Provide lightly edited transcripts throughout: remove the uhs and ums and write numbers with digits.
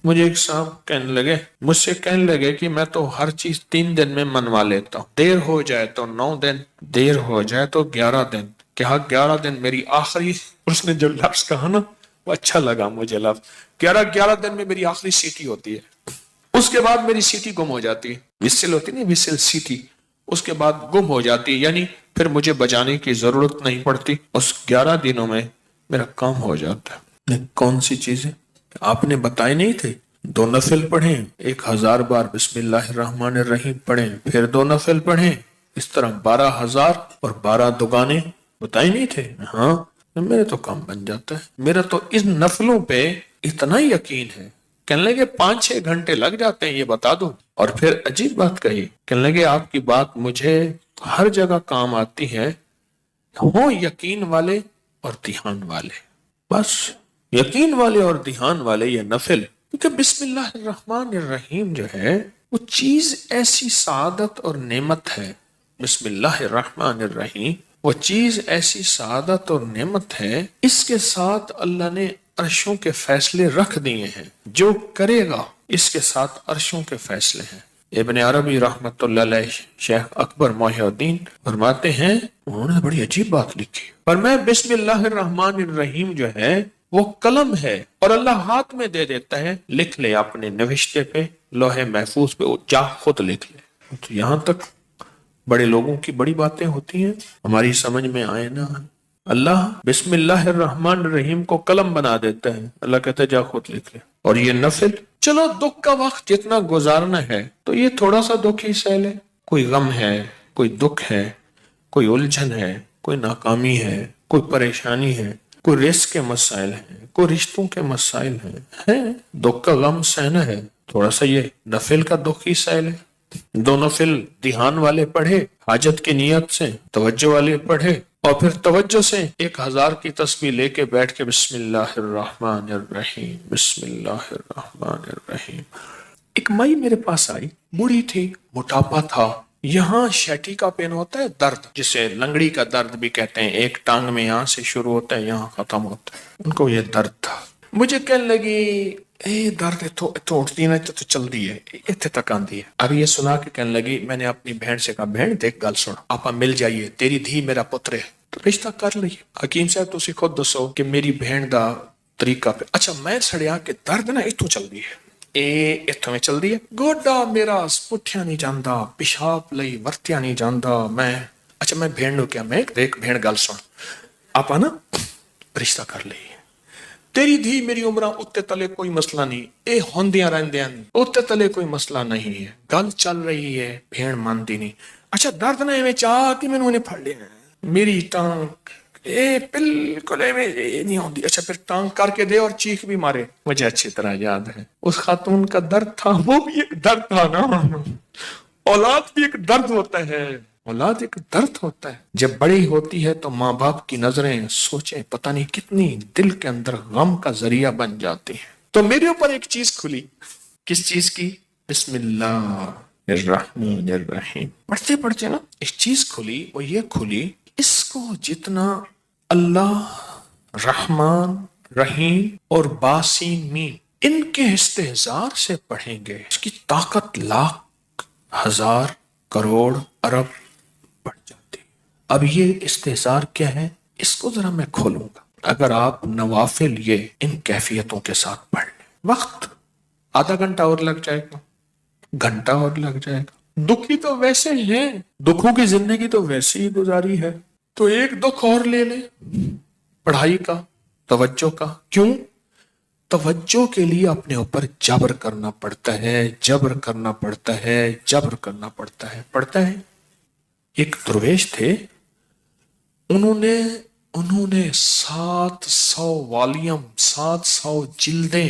مجھے ایک صاحب مجھ سے کہنے لگے کہ میں تو ہر چیز 3 دن میں منوا لیتا ہوں، دیر ہو جائے تو 9 دن، دیر ہو جائے تو 11 دن۔ کہا 11 دن میری آخری، اس نے جو لفظ کہا نا وہ اچھا لگا مجھے لفظ، 11 دن میں میری آخری سیٹی ہوتی ہے، اس کے بعد میری سیٹی گم ہو جاتی ہے، وسل ہوتی نہیں، وسل سیٹی، اس کے بعد گم ہو جاتی ہے، یعنی پھر مجھے بجانے کی ضرورت نہیں پڑتی، اس 11 دنوں میں میرا کام ہو جاتا ہے۔ کون سی چیزیں آپ نے بتائے نہیں تھے؟ 2 نفل پڑھیں، 1000 بار بسم اللہ الرحمن الرحیم پڑھیں، پھر 2 نفل پڑھیں، اس طرح 12,000 اور 12 دگانے بتائے نہیں تھے؟ ہاں، میرے تو کام بن جاتا ہے، میرا تو ان نفلوں پہ اتنا یقین ہے۔ کہنے لگے 5-6 گھنٹے لگ جاتے ہیں، یہ بتا دو۔ اور پھر عجیب بات کہی، کہنے لگے آپ کی بات مجھے ہر جگہ کام آتی ہے، ہو یقین والے اور دھیان والے، بس یقین والے اور دھیان والے یہ نفل، کیونکہ بسم اللہ الرحمن الرحیم جو ہے وہ چیز ایسی سعادت اور نعمت ہے، بسم اللہ الرحمن الرحیم وہ چیز ایسی سعادت اور نعمت ہے، اس کے ساتھ اللہ نے عرشوں کے فیصلے رکھ دیے ہیں، جو کرے گا اس کے ساتھ عرشوں کے فیصلے ہیں۔ ابن عربی رحمت اللہ علیہ، شیخ اکبر محی الدین فرماتے ہیں، انہوں نے بڑی عجیب بات لکھی، پر میں بسم اللہ الرحمن الرحیم جو ہے وہ قلم ہے اور اللہ ہاتھ میں دے دیتا ہے، لکھ لے اپنے نوشتے پہ، لوح محفوظ پہ، جا خود لکھ لے۔ تو یہاں تک بڑے لوگوں کی بڑی باتیں ہوتی ہیں، ہماری سمجھ میں آئے نا، اللہ بسم اللہ الرحمن الرحیم کو قلم بنا دیتا ہے، اللہ کہتا ہے جا خود لکھ لے۔ اور یہ نفل، چلو دکھ کا وقت جتنا گزارنا ہے تو یہ تھوڑا سا دکھ ہی سہ لے، کوئی غم ہے، کوئی دکھ ہے، کوئی الجھن ہے، کوئی ناکامی ہے، کوئی پریشانی ہے، کوئی رزق کے مسائل ہیں، کوئی رشتوں کے مسائل ہیں، دکھ کا غم سہنا ہے، تھوڑا سا یہ نفل کا دکھ ہی سہ لے۔ 2 نفل دھیان والے پڑھے، حاجت کی نیت سے توجہ والے پڑھے، اور پھر توجہ سے 1000 کی تسبیح لے کے بیٹھ کے بسم اللہ الرحمن الرحیم، بسم اللہ الرحمن الرحیم۔ ایک مائی میرے پاس آئی، بوڑھی تھی، موٹاپا تھا، یہاں شیٹی کا پین ہوتا ہے درد، جسے لنگڑی کا درد بھی کہتے ہیں، ایک ٹانگ میں یہاں سے شروع ہوتا ہے یہاں ختم ہوتا ہے، ان کو یہ درد تھا۔ مجھے کہنے لگی اے درد اتو اٹھتی نا تو چل دی ہے، اتنے تک آندی ہے۔ اب یہ سنا کے کہنے لگی، میں نے اپنی بہن سے کہا، بہن دیکھ گل سن، آپا مل جائیے، تیری دھی میرا پتر ہے، تو رشتہ کر لئیے۔ حکیم صاحب تسی خود دسو کہ میری بہن دا طریقہ پہ، اچھا میں سڑیا کہ درد نا اتو چل دی ہے، اتوں میں چل دی ہے، گوڈا میرا پٹھیا نہیں جاندا، پیشاب لئی ورتیا نہیں جاندا، اچھا میں بہن نو کیا، میں دیکھ بہن گل سن، آپا نا رشتہ کر لئیے، تیری دھی میری عمرہ اتے تلے کوئی مسئلہ نہیں، اے ہوندیاں رہندیاں اتے تلے کوئی مسئلہ نہیں ہے، گل چل رہی ہے، بہن مانتی نہیں، اچھا درد نہ میں چاہ کہ میں نے پھڑ لیا میری ٹانگ، اے بالکل نہیں ہوندی، اچھا پھر ٹانگ کر کے دے اور چیخ بھی مارے۔ مجھے اچھی طرح یاد ہے اس خاتون کا درد تھا، وہ بھی ایک درد تھا نا، اولاد بھی ایک درد ہوتا ہے، اولاد ایک درد ہوتا ہے، جب بڑی ہوتی ہے تو ماں باپ کی نظریں سوچیں پتہ نہیں کتنی دل کے اندر غم کا ذریعہ بن جاتی ہیں۔ تو میرے اوپر ایک چیز کھلی، کس چیز کی؟ بسم اللہ الرحمن الرحیم پڑھتے پڑھتے نا ایک چیز کھلی، وہ یہ کھلی، اس کو جتنا اللہ رحمان رحیم اور باسین مین ان کے استحضار سے پڑھیں گے، اس کی طاقت لاکھ ہزار کروڑ ارب بڑھ جاتی۔ اب یہ استحضار کیا ہے، اس کو ذرا میں کھولوں گا۔ اگر آپ نوافل یہ ان کیفیتوں کے ساتھ پڑھ لیں، وقت آدھا گھنٹہ اور لگ جائے گا، گھنٹہ اور لگ جائے گا، دکھی تو ویسے ہیں، دکھوں کی زندگی تو ویسے ہی گزاری ہے، تو ایک دکھ اور لے لیں پڑھائی کا، توجہ کا۔ کیوں؟ توجہ کے لیے اپنے اوپر جبر کرنا پڑتا ہے، جبر کرنا پڑتا ہے، جبر کرنا پڑتا ہے، پڑتا ہے۔ ایک درویش تھے، انہوں نے 700 والیوم 700 جلدیں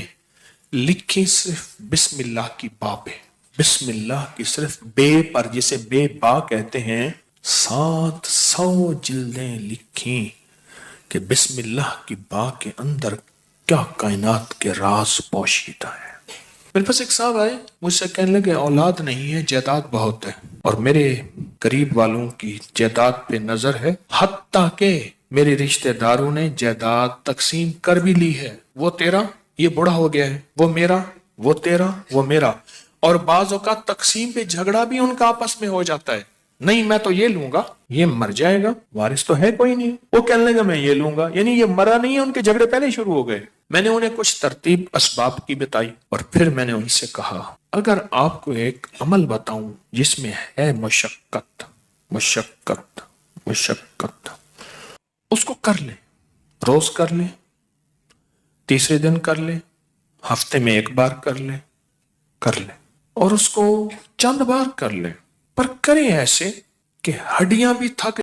لکھی صرف بسم اللہ کی با پہ، بسم اللہ کی صرف بے پر، جسے بے با کہتے ہیں، 700 جلدیں لکھی کہ بسم اللہ کی با کے اندر کیا کائنات کے راز پوشیدہ ہے۔ میرے پاس ایک صاحب آئے، مجھ سے کہنے لگے اولاد نہیں ہے، جائیداد بہت ہے، اور میرے قریب والوں کی جائیداد پہ نظر ہے، حتیٰ کہ میرے رشتہ داروں نے جائیداد تقسیم کر بھی لی ہے، وہ تیرا، یہ بڑا ہو گیا ہے، وہ میرا، وہ تیرا وہ میرا. اور بعض اوقات تقسیم پہ جھگڑا بھی ان کا آپس میں ہو جاتا ہے. نہیں میں تو یہ لوں گا, یہ مر جائے گا, وارث تو ہے کوئی نہیں, وہ کہنے لگا میں یہ لوں گا, یعنی یہ مرا نہیں ہے, ان کے جھگڑے پہلے شروع ہو گئے. میں نے انہیں کچھ ترتیب اسباب کی بتائی اور پھر میں نے ان سے کہا اگر آپ کو ایک عمل بتاؤں جس میں ہے مشقت مشقت مشقت, اس کو کر لیں, روز کر لیں, تیسرے دن کر لیں, ہفتے میں ایک بار کر لیں, اور اس کو چند بار کر لیں, پر کریں ایسے کہ ہڈیاں بھی تھک